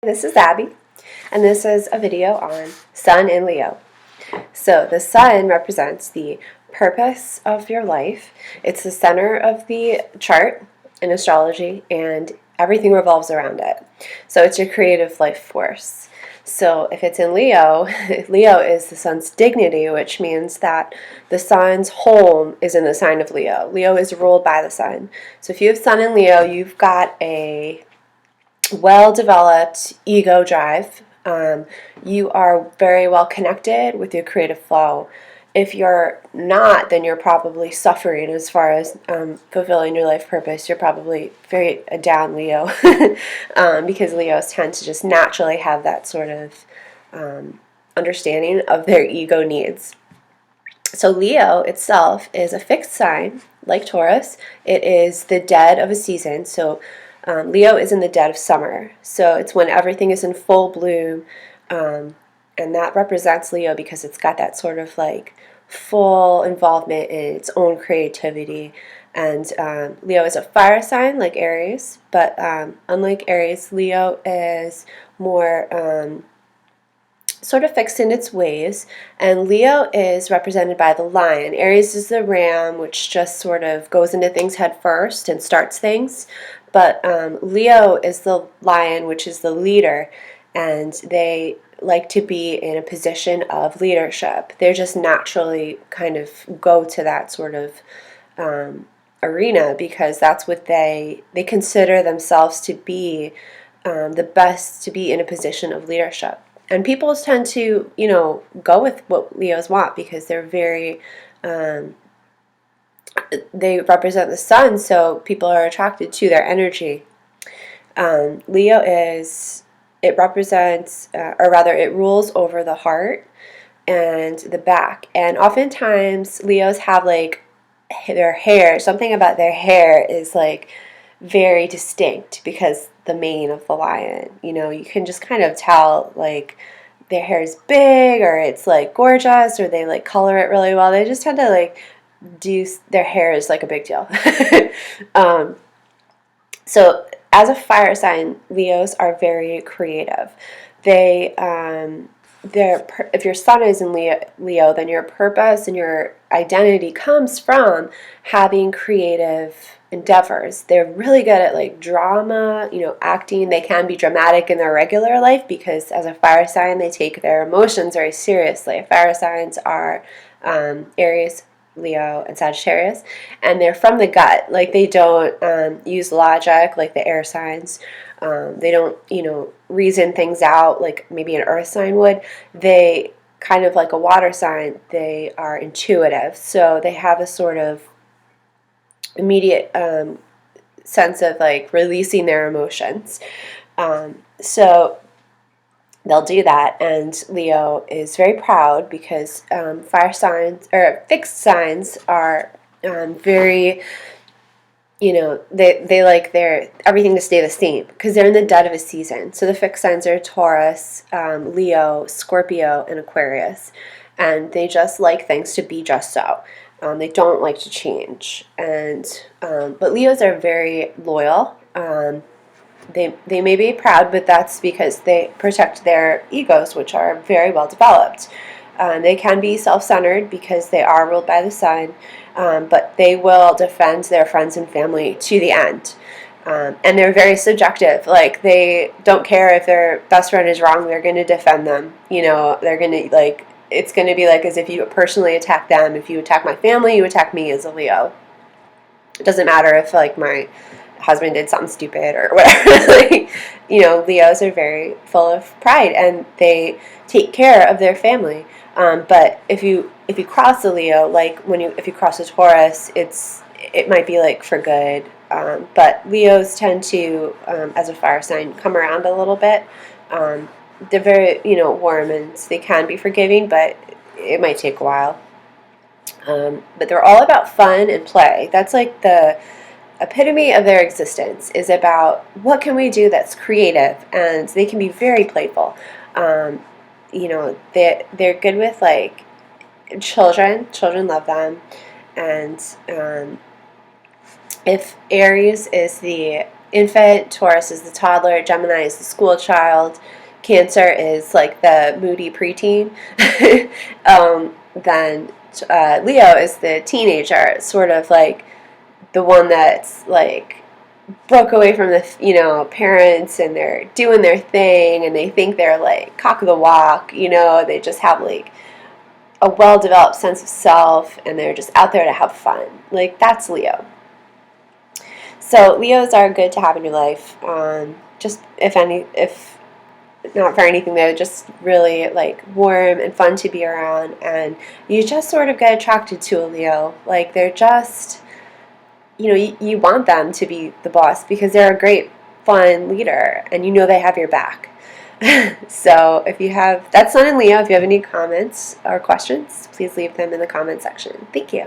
This is Abby, and this is a video on Sun in Leo. So the Sun represents the purpose of your life. It's the center of the chart in astrology, and everything revolves around it. So it's your creative life force. So if it's in Leo, Leo is the Sun's dignity, which means that the Sun's home is in the sign of Leo. Leo is ruled by the Sun. So if you have Sun in Leo, you've got a well-developed ego drive. You are very well connected with your creative flow. If you're not, then you're probably suffering as far as fulfilling your life purpose. You're probably very a down Leo because Leos tend to just naturally have that sort of understanding of their ego needs. So Leo itself is a fixed sign, like Taurus. It is the dead of a season. So Leo is in the dead of summer, so it's when everything is in full bloom, and that represents Leo because it's got that sort of like full involvement in its own creativity. And Leo is a fire sign like Aries, but unlike Aries, Leo is more sort of fixed in its ways, and Leo is represented by the lion. Aries is the ram, which just sort of goes into things head first and starts things, but Leo is the lion, which is the leader, and they like to be in a position of leadership. They're just naturally kind of go to that sort of arena because that's what they consider themselves to be, the best to be in a position of leadership. And people tend to, go with what Leos want because they're very, they represent the sun, so people are attracted to their energy. Leo it represents, or rather, it rules over the heart and the back. And oftentimes, Leos have like their hair, something about their hair is like very distinct because the mane of the lion, you can just kind of tell like their hair is big or it's like gorgeous or they like color it really well. They just tend to like their hair is like a big deal. So as a fire sign, Leos are very creative. If your sun is in Leo, then your purpose and your identity comes from having creative endeavors. They're really good at like drama, acting. They can be dramatic in their regular life because as a fire sign, they take their emotions very seriously. Fire signs are Aries, Leo, and Sagittarius, and they're from the gut. Like they don't use logic like the air signs. They don't, reason things out like maybe an earth sign would. They kind of like a water sign, they are intuitive. So they have a sort of immediate sense of like releasing their emotions. So they'll do that, and Leo is very proud because fire signs or fixed signs are very, they like everything to stay the same because they're in the dead of a season. So the fixed signs are Taurus, Leo, Scorpio, and Aquarius, and they just like things to be just so. They don't like to change, and but Leos are very loyal. They may be proud, but that's because they protect their egos, which are very well developed. They can be self-centered because they are ruled by the sun, but they will defend their friends and family to the end. And they're very subjective. Like, they don't care if their best friend is wrong, they're going to defend them. They're going to, like, it's going to be like as if you personally attack them. If you attack my family, you attack me as a Leo. It doesn't matter if, like, my husband did something stupid or whatever. Like, Leos are very full of pride and they take care of their family. But if you cross a Leo, like if you cross a Taurus, it might be like for good. But Leos tend to, as a fire sign, come around a little bit. They're very warm and they can be forgiving, but it might take a while. But they're all about fun and play. That's like the epitome of their existence, is about what can we do that's creative, and they can be very playful. They're good with like children love them, and if Aries is the infant, Taurus is the toddler, Gemini is the school child, Cancer is like the moody preteen. Then Leo is the teenager, sort of like the one that's like broke away from the parents, and they're doing their thing, and they think they're like cock of the walk. They just have like a well-developed sense of self, and they're just out there to have fun. Like, that's Leo. So Leos are good to have in your life. Just if not for anything, they're just really like warm and fun to be around, and you just sort of get attracted to a Leo. Like, they're just, you want them to be the boss because they're a great, fun leader, and they have your back. So if you have, that's Sun and Leo. If you have any comments or questions, please leave them in the comment section. Thank you.